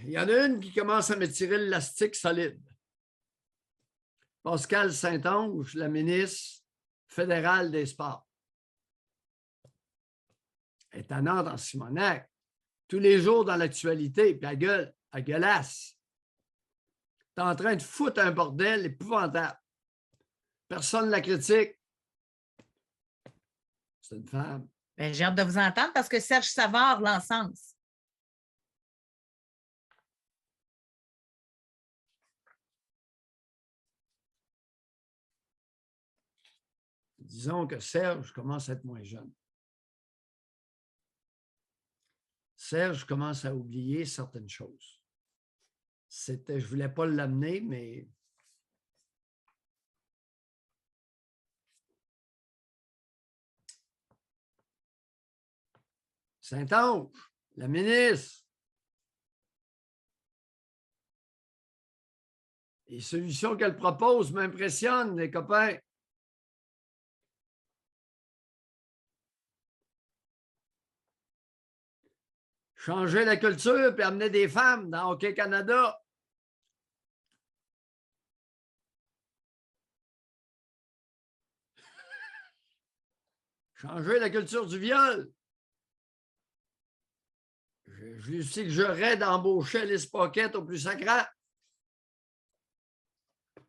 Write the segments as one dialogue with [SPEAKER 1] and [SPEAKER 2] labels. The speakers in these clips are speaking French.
[SPEAKER 1] il y en a une qui commence à m'étirer l'élastique solide. Pascal Saint-Onge, la ministre fédérale des Sports. Elle est tannante en Simonac. Tous les jours dans l'actualité, puis elle gueulasse. Tu es en train de foutre un bordel épouvantable. Personne ne la critique. C'est une femme.
[SPEAKER 2] Bien, j'ai hâte de vous entendre parce que Serge Savard l'encense.
[SPEAKER 1] Disons que Serge commence à être moins jeune. Serge commence à oublier certaines choses. Je ne voulais pas l'amener, mais Saint-Onge, la ministre. Les solutions qu'elle propose m'impressionnent, les copains. Changer la culture et amener des femmes dans Hockey Canada. Changer la culture du viol. Je lui suggérerais d'embaucher Alice Paquette au plus sacrant.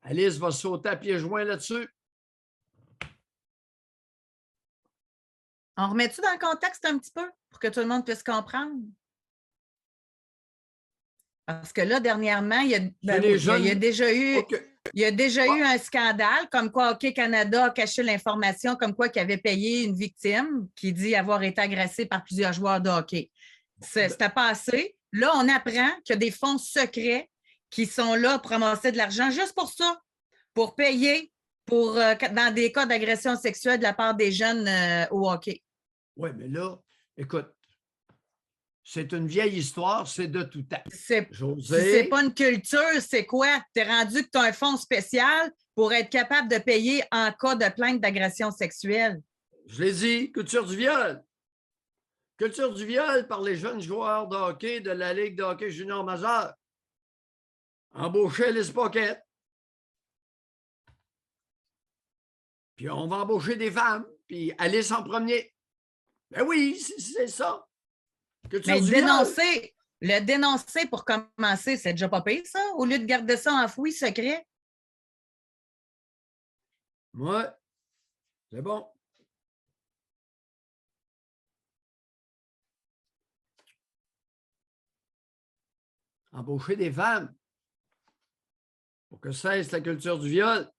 [SPEAKER 1] Alice va sauter à pieds joints là-dessus.
[SPEAKER 2] On remet-tu dans le contexte un petit peu pour que tout le monde puisse comprendre? Parce que là, dernièrement, il y a déjà eu... Okay. Il y a déjà eu un scandale comme quoi Hockey Canada a caché l'information comme quoi qu'il avait payé une victime qui dit avoir été agressée par plusieurs joueurs de hockey. C'était passé. Là, on apprend qu'il y a des fonds secrets qui sont là pour ramasser de l'argent juste pour ça, pour payer dans des cas d'agression sexuelle de la part des jeunes au hockey.
[SPEAKER 1] Oui, mais là, écoute, c'est une vieille histoire, c'est de tout temps.
[SPEAKER 2] C'est pas une culture, c'est quoi? Tu es rendu que tu as un fonds spécial pour être capable de payer en cas de plainte d'agression sexuelle.
[SPEAKER 1] Je l'ai dit, culture du viol. Culture du viol par les jeunes joueurs de hockey de la Ligue de hockey junior majeur. Embaucher Alice Paquette. Puis on va embaucher des femmes, puis Alice en premier. Ben oui, c'est ça.
[SPEAKER 2] Mais le dénoncer pour commencer, c'est déjà pas pire, ça, au lieu de garder ça enfoui, secret.
[SPEAKER 1] Ouais, c'est bon. Embaucher des femmes pour que cesse la culture du viol.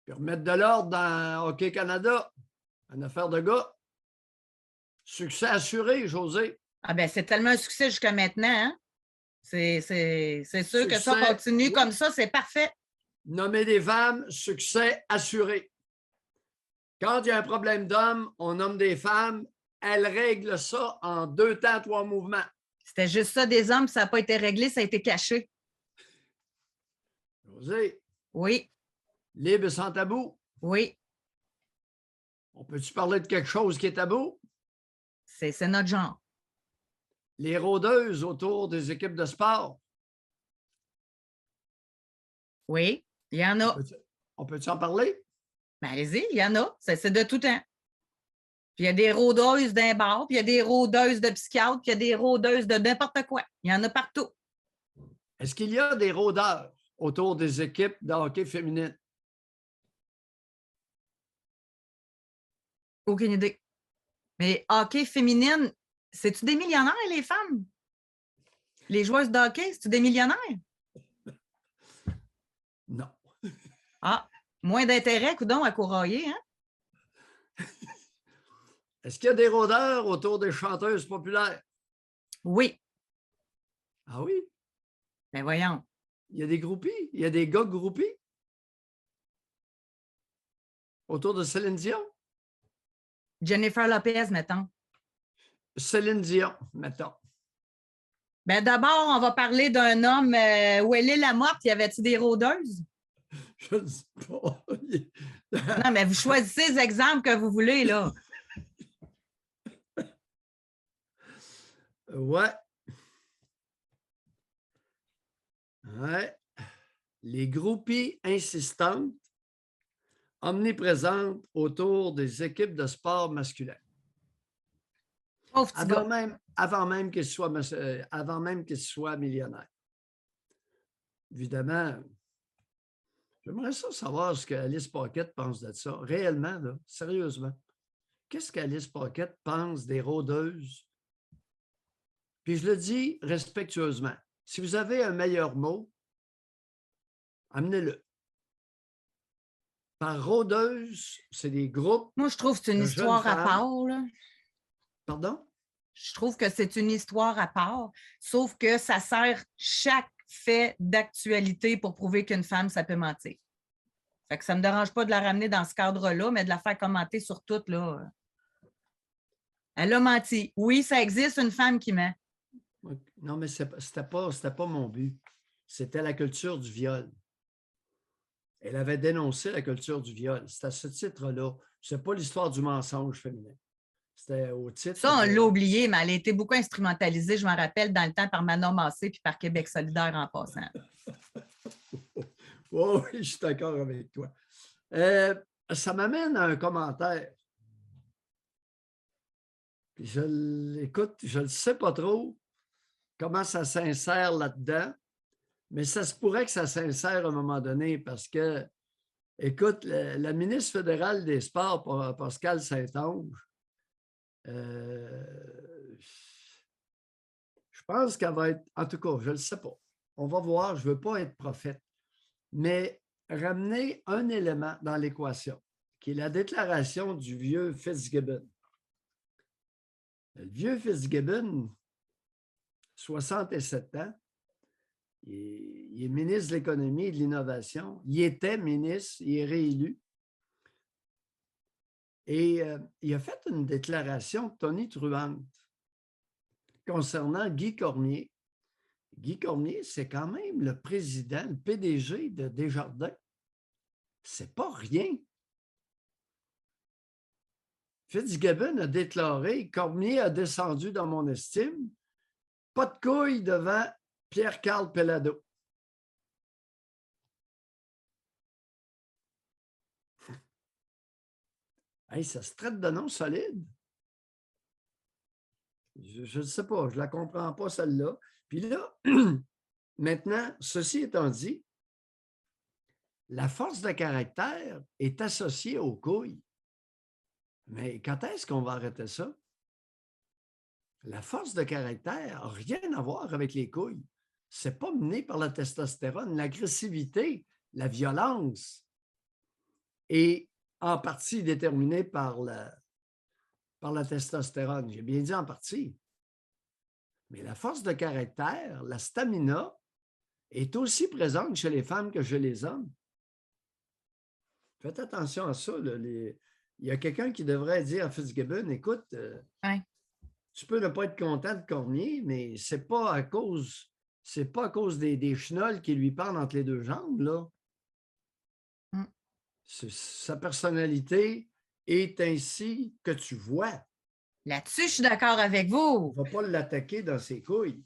[SPEAKER 1] Puis remettre de l'ordre dans Hockey Canada, une affaire de gars. Succès assuré, José.
[SPEAKER 2] Ah ben c'est tellement un succès jusqu'à maintenant. Hein? C'est sûr que ça continue comme ça, c'est parfait.
[SPEAKER 1] Nommer des femmes, succès assuré. Quand il y a un problème d'hommes, on nomme des femmes. Elles règlent ça en 2 temps, 3 mouvements.
[SPEAKER 2] C'était juste ça des hommes, ça n'a pas été réglé, ça a été caché.
[SPEAKER 1] José.
[SPEAKER 2] Oui.
[SPEAKER 1] Libre et sans tabou.
[SPEAKER 2] Oui.
[SPEAKER 1] On peut-tu parler de quelque chose qui est tabou?
[SPEAKER 2] C'est notre genre.
[SPEAKER 1] Les rôdeuses autour des équipes de sport.
[SPEAKER 2] Oui, il y en a.
[SPEAKER 1] On peut-tu en parler?
[SPEAKER 2] Ben, allez-y, il y en a. C'est de tout temps. Puis il y a des rôdeuses d'un bar, puis il y a des rôdeuses de psychiatre, puis il y a des rôdeuses de n'importe quoi. Il y en a partout.
[SPEAKER 1] Est-ce qu'il y a des rôdeurs autour des équipes de hockey féminine?
[SPEAKER 2] Aucune idée. Mais hockey féminine, c'est-tu des millionnaires, les femmes? Les joueuses de hockey, c'est-tu des millionnaires?
[SPEAKER 1] Non.
[SPEAKER 2] Ah, moins d'intérêt, coudonc, à courailler, hein?
[SPEAKER 1] Est-ce qu'il y a des rôdeurs autour des chanteuses populaires?
[SPEAKER 2] Oui.
[SPEAKER 1] Ah oui?
[SPEAKER 2] Ben voyons.
[SPEAKER 1] Il y a des groupies? Il y a des gars groupies? Autour de Céline Dion?
[SPEAKER 2] Jennifer Lopez, mettons.
[SPEAKER 1] Céline Dion, mettons.
[SPEAKER 2] Ben d'abord, on va parler d'un homme où elle est la morte. Y avait-il des rôdeuses?
[SPEAKER 1] Je ne sais pas.
[SPEAKER 2] Non, mais vous choisissez les exemples que vous voulez, là.
[SPEAKER 1] Ouais. les groupies insistantes, omniprésentes autour des équipes de sport masculins. Avant même qu'il soit millionnaire. Évidemment, j'aimerais savoir ce qu'Alice Paquette pense de ça. Réellement, là, sérieusement. Qu'est-ce qu'Alice Paquette pense des rôdeuses? Puis je le dis respectueusement. Si vous avez un meilleur mot, amenez-le. Par rôdeuse, c'est des groupes.
[SPEAKER 2] Moi, je trouve que c'est une histoire à part. Là.
[SPEAKER 1] Pardon?
[SPEAKER 2] Je trouve que c'est une histoire à part, sauf que ça sert chaque fait d'actualité pour prouver qu'une femme, ça peut mentir. Fait que ça ne me dérange pas de la ramener dans ce cadre-là, mais de la faire commenter sur tout, là. Elle a menti. Oui, ça existe, une femme qui ment.
[SPEAKER 1] Non, mais c'était pas mon but. C'était la culture du viol. Elle avait dénoncé la culture du viol. C'est à ce titre-là. Ce n'est pas l'histoire du mensonge féminin. C'était au titre.
[SPEAKER 2] Ça, on l'a oublié, mais elle a été beaucoup instrumentalisée, je m'en rappelle, dans le temps par Manon Massé puis par Québec solidaire en passant.
[SPEAKER 1] Oui, je suis d'accord avec toi. Ça m'amène à un commentaire. Puis écoute, je ne sais pas trop comment ça s'insère là-dedans, mais ça se pourrait que ça s'insère à un moment donné parce que, écoute, la ministre fédérale des Sports, Pascale Saint-Onge, je pense qu'elle va être, en tout cas, je ne le sais pas. On va voir, je ne veux pas être prophète, mais ramener un élément dans l'équation, qui est la déclaration du vieux Fitzgibbon. Le vieux Fitzgibbon, 67 ans, il est ministre de l'Économie et de l'Innovation. Il était ministre, il est réélu. Et il a fait une déclaration tonitruante concernant Guy Cormier. Guy Cormier, c'est quand même le président, le PDG de Desjardins. C'est pas rien. Fitzgibbon a déclaré « Cormier a descendu dans mon estime. Pas de couilles devant Pierre-Carl Pellado. » Hey, ça se traite de nom solide. Je ne sais pas, je ne la comprends pas celle-là. Puis là, maintenant, ceci étant dit, la force de caractère est associée aux couilles. Mais quand est-ce qu'on va arrêter ça? La force de caractère n'a rien à voir avec les couilles. Ce n'est pas mené par la testostérone. L'agressivité, la violence est en partie déterminée par la testostérone. J'ai bien dit en partie. Mais la force de caractère, la stamina, est aussi présente chez les femmes que chez les hommes. Faites attention à ça. Là, il y a quelqu'un qui devrait dire à Fitzgibbon, écoute, tu peux ne pas être content de Cormier, mais c'est pas à cause des chenolles qui lui parlent entre les deux jambes, là. Sa personnalité est ainsi que tu vois.
[SPEAKER 2] Là-dessus, je suis d'accord avec vous.
[SPEAKER 1] On ne va pas l'attaquer dans ses couilles.